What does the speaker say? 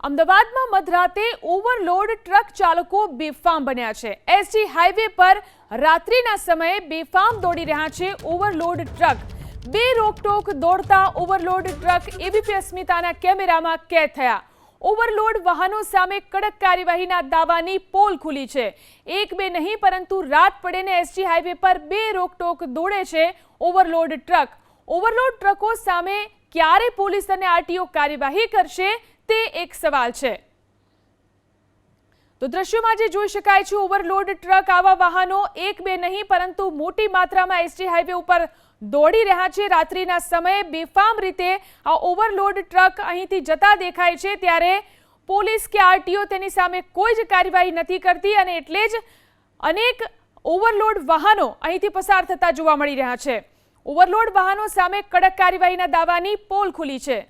અમદાવાદમાં મધરાતે overload truck ચાલકો બેફામ બન્યા છે। એસજી હાઈવે પર રાત્રિના સમયે બેફામ દોડી રહ્યા છે ઓવરલોડ ટ્રક। બે રોકટોક દોડતા ઓવરલોડ ટ્રક એબીપી અસ્મિતાના કેમેરામાં કેદ થયા। ઓવરલોડ વાહનો સામે કડક કાર્યવાહીના દાવાની પોલ ખુલી છે। એક બે નહીં પરંતુ રાત પડેને એસજી હાઈવે પર બે રોકટોક દોડે છે ઓવરલોડ ટ્રક। ઓવરલોડ ટ્રકો સામે ક્યારે પોલીસ અને આરટીઓ કાર્યવાહી કરશે તે એક સવાલ છે। તો દ્રશ્યોમાં જે જોઈ શકાય છે ઓવરલોડ ટ્રક આવા વાહનો એક બે નહીં પરંતુ મોટી માત્રામાં એસજી હાઈવે ઉપર દોડી રહ્યા છે। રાત્રિના સમયે બેફામ રીતે આ ઓવરલોડ ટ્રક અહીંથી જતા દેખાય છે, ત્યારે પોલીસ કે આરટીઓ તેની સામે કોઈ જ કાર્યવાહી નથી કરતી અને એટલે જ અનેક ઓવરલોડ વાહનો અહીંથી પસાર થતા જોવા મળી રહ્યા છે। ઓવરલોડ વાહનો સામે કડક કાર્યવાહીના દાવાની પોલ ખુલી છે।